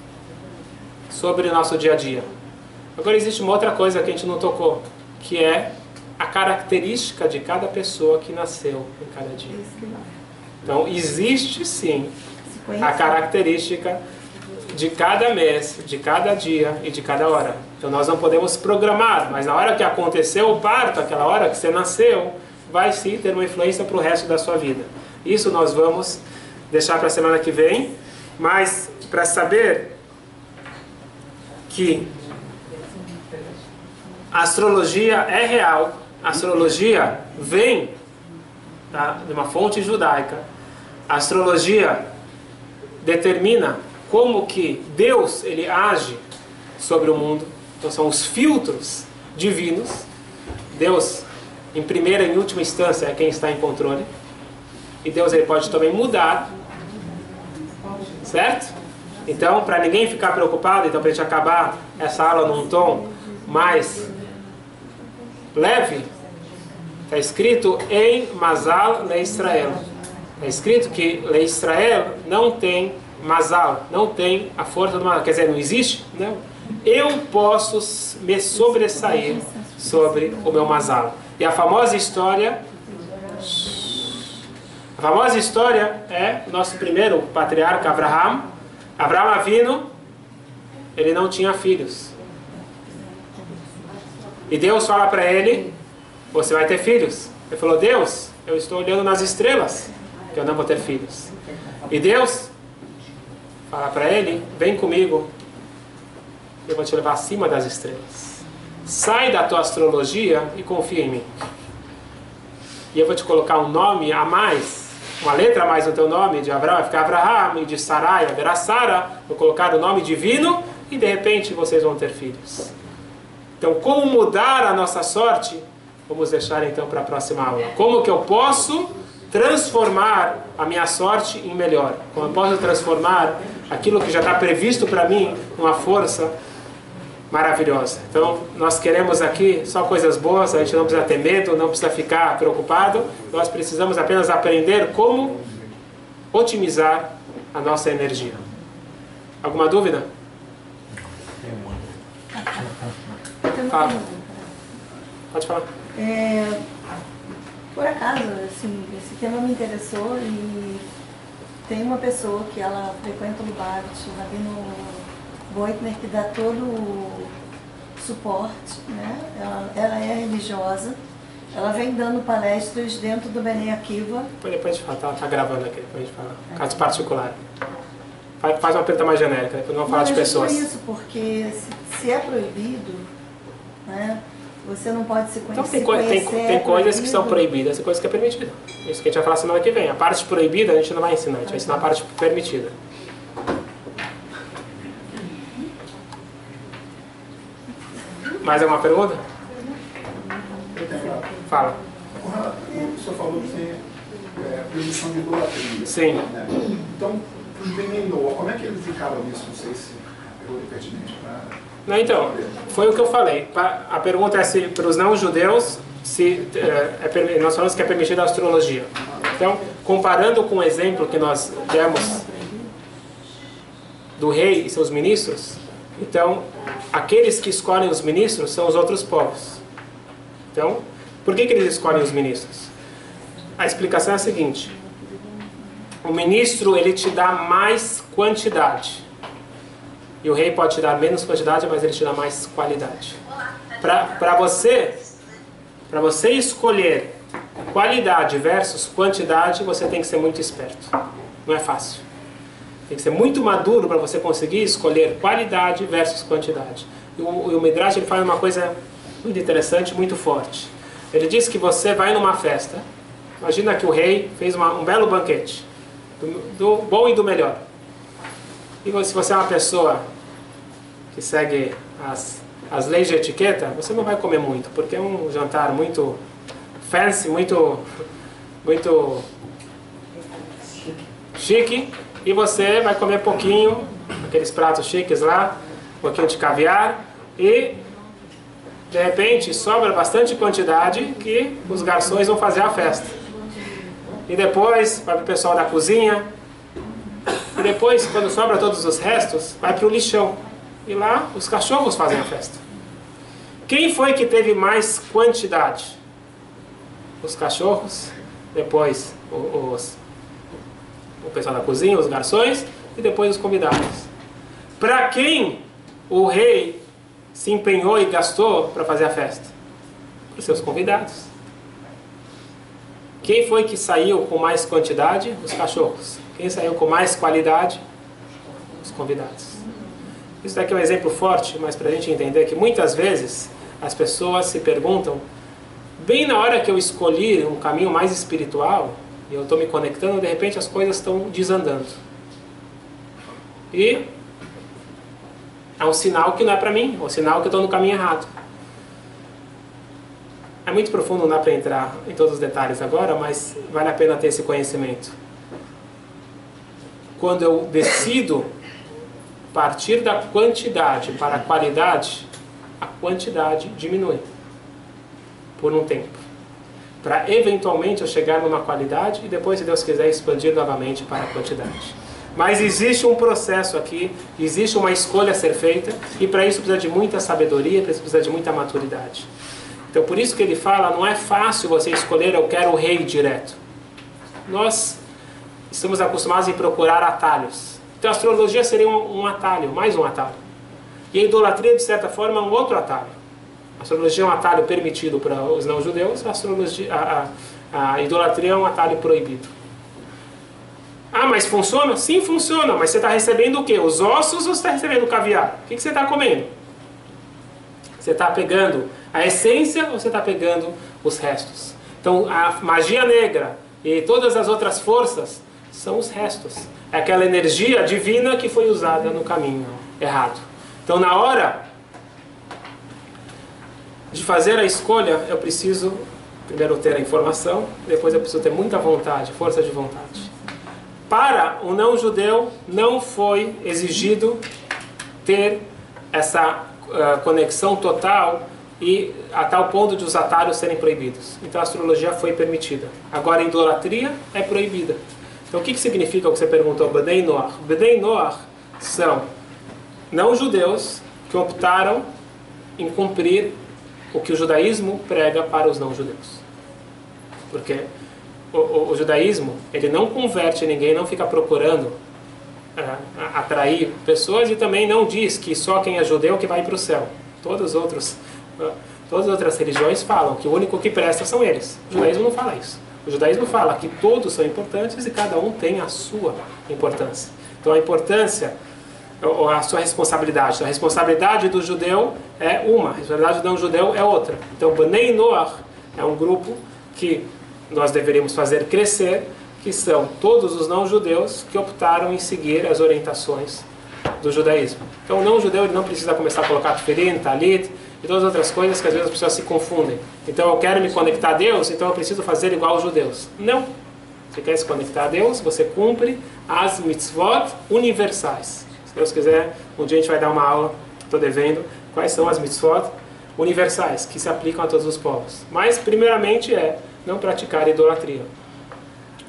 sobre o nosso dia a dia. Agora existe uma outra coisa que a gente não tocou, que é a característica de cada pessoa que nasceu em cada dia. Então existe sim a característica de cada mês, de cada dia e de cada hora. Então nós não podemos programar, mas na hora que aconteceu o parto, aquela hora que você nasceu, vai sim ter uma influência para o resto da sua vida. Isso nós vamos deixar para a semana que vem, mas para saber que a astrologia é real, a astrologia vem de uma fonte judaica, a astrologia determina como que Deus ele age sobre o mundo. Então são os filtros divinos. Deus, em primeira e em última instância, é quem está em controle. E Deus ele pode também mudar. Certo? Então, para ninguém ficar preocupado, então para a gente acabar essa aula num tom mais leve, está escrito em Mazal Le Israel. Está escrito que Le Israel não tem Mazal, não tem a força do Mazal. Quer dizer, não existe? Não. Eu posso me sobressair sobre o meu Mazal. E a famosa história é o nosso primeiro patriarca Abraham. Abraham Avinu, ele não tinha filhos. E Deus fala para ele, você vai ter filhos. Ele falou, Deus, eu estou olhando nas estrelas, que eu não vou ter filhos. E Deus fala para ele, vem comigo eu vou te levar acima das estrelas. Sai da tua astrologia e confia em mim. E eu vou te colocar um nome a mais, uma letra a mais no teu nome, de Abraão vai ficar Abraham, e de Sarai haverá Sara, vou colocar o nome divino e de repente vocês vão ter filhos. Então, como mudar a nossa sorte? Vamos deixar então para a próxima aula. Como que eu posso transformar a minha sorte em melhor? Como eu posso transformar aquilo que já está previsto para mim numa força maravilhosa? Então, nós queremos aqui só coisas boas, a gente não precisa ter medo, não precisa ficar preocupado, nós precisamos apenas aprender como otimizar a nossa energia. Alguma dúvida? Fala. Pode falar. Por acaso, assim, esse tema me interessou e tem uma pessoa que ela frequenta o Lubavitch, o Rabino Boitner, que dá todo o suporte, né? Ela é religiosa, ela vem dando palestras dentro do Bnei Akiva. Depois a gente fala, tá gravando aqui, depois a gente fala. Caso particular. Faz uma pergunta mais genérica, depois não vamos falar de pessoas. Não é isso, porque se é proibido, né? Você não pode se conhecer. Então tem coisas que são proibidas, tem coisas que é permitida. Isso que a gente vai falar semana que vem. A parte proibida a gente não vai ensinar, a gente vai ensinar a parte permitida. Mais alguma pergunta? Fala. O senhor falou que tem proibição de idolatria. Sim. Né? Então, os Benendoa, como é que eles encaram isso? Não sei se é pertinente para... Não, então, foi o que eu falei. A pergunta é se para os não-judeus, nós falamos que é permitida a astrologia. Então, comparando com o exemplo que nós demos do rei e seus ministros, então, aqueles que escolhem os ministros são os outros povos. Então, por que eles escolhem os ministros? A explicação é a seguinte: o ministro, ele te dá mais quantidade. E o rei pode te dar menos quantidade, mas ele te dá mais qualidade. Para você escolher qualidade versus quantidade, você tem que ser muito esperto. Não é fácil. Tem que ser muito maduro para você conseguir escolher qualidade versus quantidade. E o Midrash, ele faz uma coisa muito interessante, muito forte. Ele diz que você vai numa festa. Imagina que o rei fez um belo banquete. Do bom e do melhor. E se você é uma pessoa que segue as leis de etiqueta, você não vai comer muito, porque é um jantar muito fancy, muito chique, e você vai comer pouquinho, aqueles pratos chiques lá, um pouquinho de caviar, e de repente sobra bastante quantidade que os garçons vão fazer a festa. E depois vai para o pessoal da cozinha. E depois, quando sobra todos os restos, vai para o lixão. E lá, os cachorros fazem a festa. Quem foi que teve mais quantidade? Os cachorros, depois o pessoal da cozinha, os garçons, e depois os convidados. Para quem o rei se empenhou e gastou para fazer a festa? Para os seus convidados. Quem foi que saiu com mais quantidade? Os cachorros. Quem saiu com mais qualidade? Os convidados. Isso daqui é um exemplo forte, mas para a gente entender que muitas vezes as pessoas se perguntam, bem na hora que eu escolhi um caminho mais espiritual, e eu estou me conectando, de repente as coisas estão desandando. E é um sinal que não é para mim, é um sinal que eu estou no caminho errado. É muito profundo, não dá para entrar em todos os detalhes agora, mas vale a pena ter esse conhecimento. Quando eu decido partir da quantidade para a qualidade diminui por um tempo. Para eventualmente eu chegar numa qualidade e depois, se Deus quiser, expandir novamente para a quantidade. Mas existe um processo aqui, existe uma escolha a ser feita, e para isso precisa de muita sabedoria, precisa de muita maturidade. Então por isso que ele fala, não é fácil você escolher, eu quero o rei direto. Nós estamos acostumados em procurar atalhos. Então a astrologia seria um atalho, mais um atalho. E a idolatria, de certa forma, é um outro atalho. A astrologia é um atalho permitido para os não-judeus, a idolatria é um atalho proibido. Ah, mas funciona? Sim, funciona. Mas você está recebendo o quê? Os ossos ou você está recebendo o caviar? O que você está comendo? Você está pegando a essência ou você está pegando os restos? Então, a magia negra e todas as outras forças são os restos. É aquela energia divina que foi usada no caminho errado. Então, na hora de fazer a escolha, eu preciso primeiro ter a informação, depois eu preciso ter muita vontade, força de vontade. Para o não-judeu, não foi exigido ter essa conexão total e a tal ponto de os atalhos serem proibidos. Então a astrologia foi permitida. Agora a idolatria é proibida. Então o que significa o que você perguntou? Bnei Noach. Bnei Noach são não-judeus que optaram em cumprir o que o judaísmo prega para os não-judeus. Porque o judaísmo, ele não converte ninguém, não fica procurando atrair pessoas, e também não diz que só quem é judeu que vai para o céu. Todas as outras religiões falam que o único que presta são eles. O judaísmo não fala isso. O judaísmo fala que todos são importantes e cada um tem a sua importância. Então a importância, ou a sua responsabilidade. A responsabilidade do judeu é uma, a responsabilidade do não-judeu é outra. Então Bnei Noach é um grupo que nós deveríamos fazer crescer, que são todos os não-judeus que optaram em seguir as orientações do judaísmo. Então o não-judeu ele não precisa começar a colocar tefilim, talit e todas as outras coisas que às vezes as pessoas se confundem. Então eu quero me conectar a Deus, então eu preciso fazer igual os judeus. Não. Você quer se conectar a Deus, você cumpre as mitzvot universais. Se Deus quiser, um dia a gente vai dar uma aula, estou devendo, quais são as mitzvot universais, que se aplicam a todos os povos. Mas primeiramente é não praticar idolatria.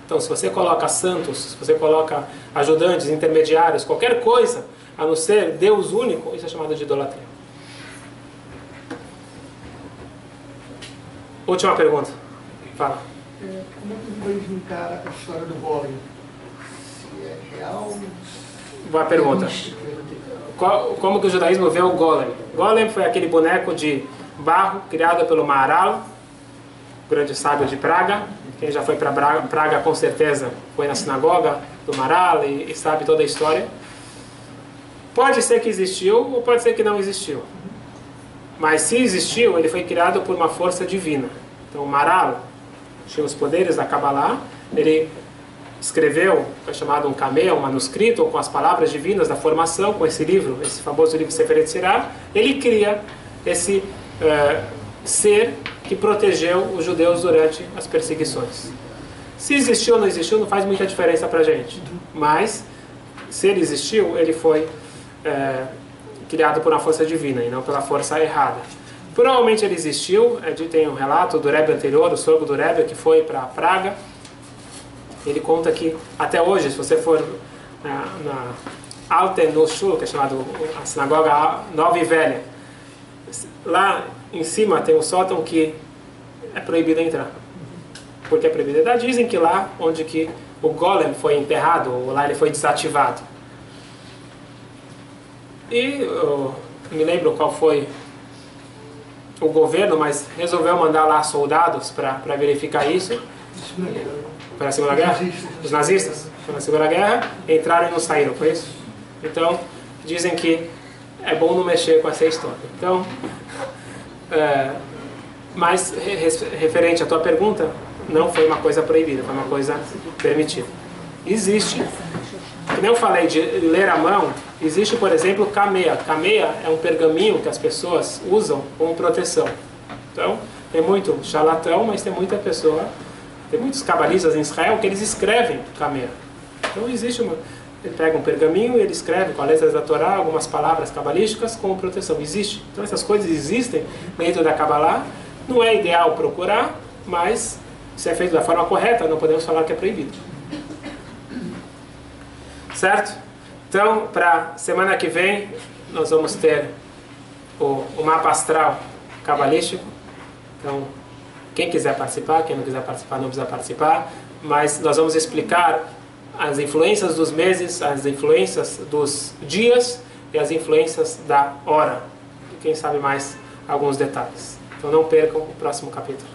Então, se você coloca santos, se você coloca ajudantes, intermediários, qualquer coisa, a não ser Deus único, isso é chamado de idolatria. Última pergunta. Fala. Como é que o judaísmo encara a história do Golem? Se é real... Boa pergunta. Como que o judaísmo vê o Golem? Golem foi aquele boneco de barro criado pelo Maharal, grande sábio de Praga. Quem já foi para Praga com certeza foi na sinagoga do Maharal e sabe toda a história. Pode ser que existiu ou pode ser que não existiu. Mas se existiu, ele foi criado por uma força divina. Então o Maharal tinha os poderes da Kabbalah, ele escreveu, foi chamado um camé, um manuscrito com as palavras divinas da formação, com esse livro, esse famoso livro Sefer Yetzirah. Ele cria esse ser que protegeu os judeus durante as perseguições. Se existiu ou não existiu, não faz muita diferença para a gente. Mas, se ele existiu, ele foi criado por uma força divina e não pela força errada. Provavelmente ele existiu. Tem um relato do Rebbe anterior, o sogro do Rebbe, que foi para Praga. Ele conta que, até hoje, se você for na Alten Noshul, que é chamado a sinagoga Nova e Velha, lá em cima tem um sótão que é proibido entrar. Por que é proibido entrar? Dizem que lá onde que o Golem foi enterrado, ou lá ele foi desativado. E eu me lembro qual foi o governo, mas resolveu mandar lá soldados para verificar isso. Foi na Segunda Guerra? Os nazistas, foi na Segunda Guerra, entraram e não saíram, foi isso? Então, dizem que é bom não mexer com essa história. Então, mas referente à tua pergunta, não foi uma coisa proibida, foi uma coisa permitida. Existe, como eu falei de ler à mão, existe, por exemplo, cameia. Cameia é um pergaminho que as pessoas usam como proteção. Então, tem muito charlatão, mas tem muita pessoa, tem muitos cabalistas em Israel que eles escrevem cameia. Então existe ele pega um pergaminho e ele escreve com as letras da Torá algumas palavras cabalísticas como proteção. Existe. Então essas coisas existem dentro da Kabbalah. Não é ideal procurar, mas se é feito da forma correta, não podemos falar que é proibido. Certo? Então, para semana que vem, nós vamos ter o mapa astral cabalístico. Então, quem quiser participar, quem não quiser participar, não precisa participar. Mas nós vamos explicar as influências dos meses, as influências dos dias e as influências da hora. E quem sabe mais alguns detalhes. Então não percam o próximo capítulo.